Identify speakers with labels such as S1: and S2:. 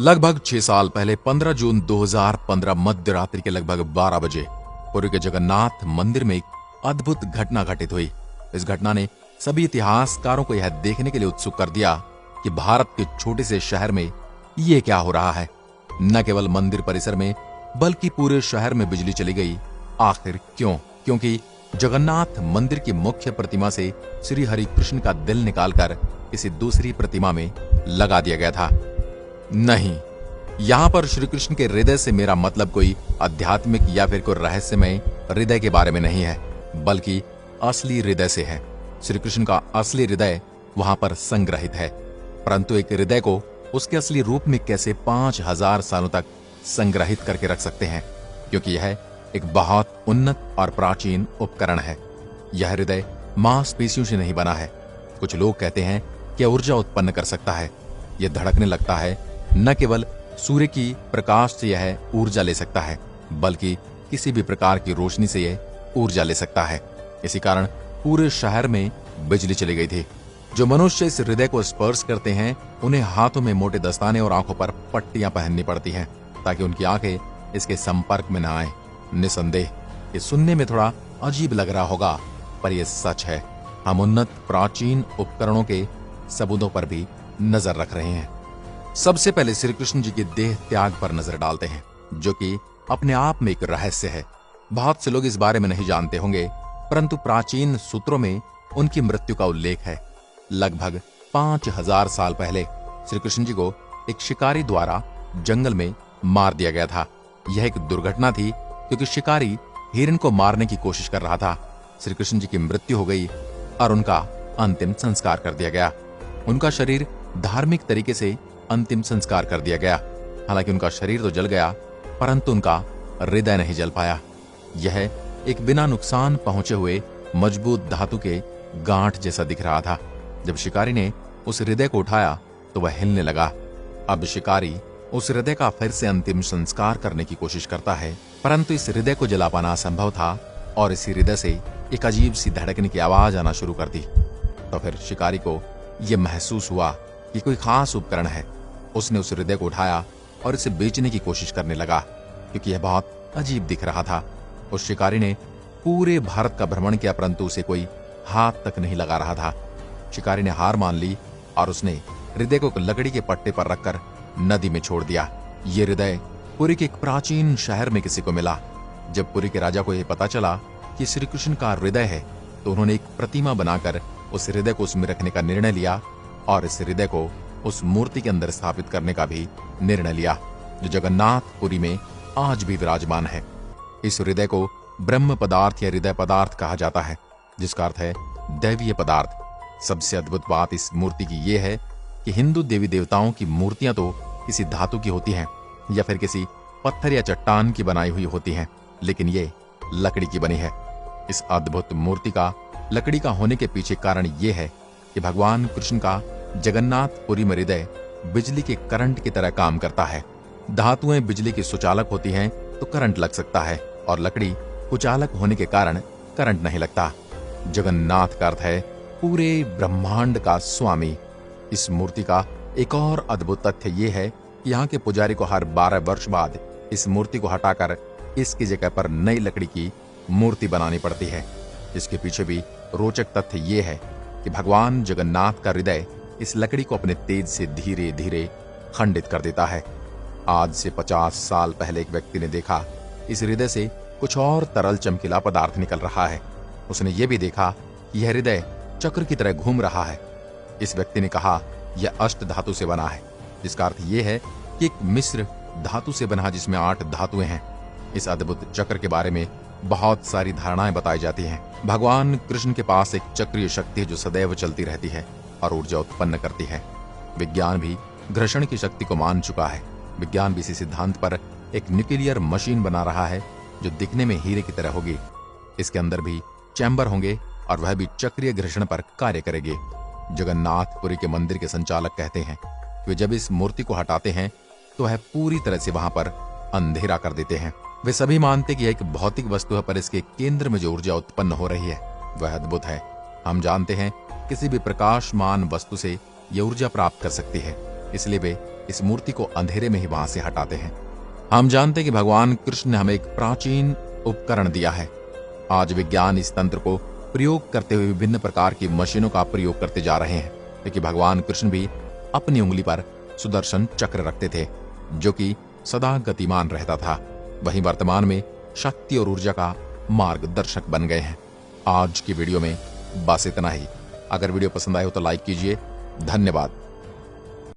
S1: लगभग 6 साल पहले 15 जून 2015 मध्य रात्रि के लगभग 12 बजे पुरी के जगन्नाथ मंदिर में एक अद्भुत घटना घटित हुई। इस घटना ने सभी इतिहासकारों को यह देखने के लिए उत्सुक कर दिया कि भारत के छोटे से शहर में ये क्या हो रहा है। न केवल मंदिर परिसर में बल्कि पूरे शहर में बिजली चली गई। आखिर क्यों? क्योंकि जगन्नाथ मंदिर की मुख्य प्रतिमा से श्री हरि कृष्ण का दिल निकालकर किसी दूसरी प्रतिमा में लगा दिया गया था। नहीं, यहां पर श्री कृष्ण के हृदय से मेरा मतलब कोई आध्यात्मिक या फिर कोई रहस्यमय हृदय के बारे में नहीं है, बल्कि असली हृदय से है। श्री कृष्ण का असली हृदय वहां पर संग्रहित है, परंतु एक हृदय को उसके असली रूप में कैसे 5000 सालों तक संग्रहित करके रख सकते हैं? क्योंकि यह एक बहुत उन्नत और प्राचीन उपकरण है। यह हृदय मांसपेशियों से नहीं बना है। कुछ लोग कहते हैं कि ऊर्जा उत्पन्न कर सकता है। यह धड़कने लगता है। न केवल सूर्य की प्रकाश से यह ऊर्जा ले सकता है, बल्कि किसी भी प्रकार की रोशनी से यह ऊर्जा ले सकता है। इसी कारण पूरे शहर में बिजली चली गई थी। जो मनुष्य इस हृदय को स्पर्श करते हैं, उन्हें हाथों में मोटे दस्ताने और आंखों पर पट्टियां पहननी पड़ती हैं, ताकि उनकी आंखें इसके संपर्क में न आए। निसंदेह ये सुनने में थोड़ा अजीब लग रहा होगा, पर यह सच है। हम उन्नत प्राचीन उपकरणों के सबूतों पर भी नजर रख रहे हैं। सबसे पहले श्री कृष्ण जी के देह त्याग पर नजर डालते हैं, जो कि अपने आप में एक रहस्य है। बहुत से लोग इस बारे में नहीं जानते होंगे, परंतु प्राचीन सूत्रों में उनकी मृत्यु का उल्लेख है। लगभग 5000 साल पहले श्री कृष्ण जी को एक शिकारी द्वारा जंगल में मार दिया गया था। यह एक दुर्घटना थी, क्योंकि शिकारी हिरण को मारने की कोशिश कर रहा था। श्री कृष्ण जी की मृत्यु हो गई और उनका अंतिम संस्कार कर दिया गया। उनका शरीर धार्मिक तरीके से अंतिम संस्कार कर दिया गया। हालांकि उनका शरीर तो जल गया, परंतु उनका हृदय नहीं जल पाया। यह एक बिना नुकसान पहुंचे हुए मजबूत धातु के गांठ जैसा दिख रहा था। जब शिकारी ने उस हृदय को उठाया तो वह हिलने लगा। अब शिकारी उस हृदय का फिर से अंतिम संस्कार करने की कोशिश करता है, परंतु इस हृदय को जला पाना असंभव था और इसी हृदय से एक अजीब सी धड़कने की आवाज आना शुरू कर दी। तो फिर शिकारी को यह महसूस हुआ कि कोई खास उपकरण है। उसने उस हृदय को उठाया और इसे बेचने की कोशिश करने लगा, क्योंकि यह बहुत अजीब दिख रहा था। उस शिकारी ने पूरे भारत का भ्रमण किया, परंतु उसे कोई हाथ तक नहीं लगा रहा था। शिकारी ने हार मान ली और उसने हृदय को लकड़ी के पट्टे पर रखकर नदी में छोड़ दिया। ये हृदय पुरी के एक प्राचीन शहर में किसी को मिला। जब पुरी के राजा को यह पता चला कि श्री कृष्ण का हृदय है, तो उन्होंने एक प्रतिमा बनाकर उस हृदय को उसमें रखने का निर्णय लिया और इस हृदय को उस मूर्ति के अंदर स्थापित करने का भी निर्णय लिया, जो जगन्नाथपुरी में आज भी विराजमान है। इस हृदय को ब्रह्म पदार्थ या हृदय पदार्थ कहा जाता है, जिसका अर्थ है दैवीय पदार्थ। सबसे अद्भुत बात इस मूर्ति की यह है कि हिंदू देवी देवताओं की मूर्तियां तो किसी धातु की होती हैं या फिर किसी पत्थर या चट्टान की बनाई हुई होती हैं, लेकिन ये लकड़ी की बनी है। इस अद्भुत मूर्ति का लकड़ी का होने के पीछे कारण यह है कि भगवान कृष्ण का जगन्नाथपुरी में हृदय बिजली के करंट की तरह काम करता है। धातुएं बिजली की सुचालक होती हैं तो करंट लग सकता है, और लकड़ी कुचालक होने के कारण करंट नहीं लगता। जगन्नाथ का अर्थ है पूरे ब्रह्मांड का स्वामी। इस मूर्ति का एक और अद्भुत तथ्य यह है कि यहाँ के पुजारी को हर 12 वर्ष बाद इस मूर्ति को हटाकर इसकी जगह पर नई लकड़ी की मूर्ति बनानी पड़ती है। इसके पीछे भी रोचक तथ्य यह है कि भगवान जगन्नाथ का हृदय इस लकड़ी को अपने तेज से धीरे धीरे खंडित कर देता है। आज से 50 साल पहले एक व्यक्ति ने देखा इस हृदय से कुछ और तरल चमकीला पदार्थ निकल रहा है। उसने ये भी देखा कि यह हृदय चक्र की तरह घूम रहा है। इस व्यक्ति ने कहा यह अष्ट धातु से बना है, जिसका अर्थ यह है कि एक मिश्र धातु से बना, जिसमें 8 धातुएं हैं। इस अद्भुत चक्र के बारे में बहुत सारी धारणाएं बताई जाती हैं। भगवान कृष्ण के पास एक चक्रीय शक्ति है जो सदैव चलती रहती है और ऊर्जा उत्पन्न करती है। विज्ञान भी घर्षण की शक्ति को मान चुका है। विज्ञान भी इसी सिद्धांत पर एक न्यूक्लियर मशीन बना रहा है, जो दिखने में हीरे की तरह होगी। इसके अंदर भी चैम्बर होंगे और वह भी चक्रीय घर्षण पर कार्य करेगी। जगन्नाथपुरी के मंदिर के संचालक कहते हैं कि वे जब इस मूर्ति को हटाते हैं तो वह पूरी तरह से वहां पर अंधेरा कर देते हैं। वे सभी मानते कि यह एक भौतिक वस्तु है, पर इसके केंद्र में जो ऊर्जा उत्पन्न हो रही है वह अद्भुत है। हम जानते हैं किसी भी प्रकाशमान वस्तु से यह ऊर्जा प्राप्त कर सकती है, इसलिए वे इस मूर्ति को अंधेरे में ही वहां से हटाते हैं। हम जानते हैं कि भगवान कृष्ण ने हमें एक प्राचीन उपकरण दिया है। आज विज्ञान इस तंत्र को प्रयोग करते हुए विभिन्न प्रकार की मशीनों का प्रयोग करते जा रहे हैं, लेकिन भगवान कृष्ण भी अपनी उंगली पर सुदर्शन चक्र रखते थे जो कि सदा गतिमान रहता था। वहीं वर्तमान में शक्ति और ऊर्जा का मार्गदर्शक बन गए हैं। आज की वीडियो में बस इतना ही। अगर वीडियो पसंद आए हो तो लाइक कीजिए। धन्यवाद।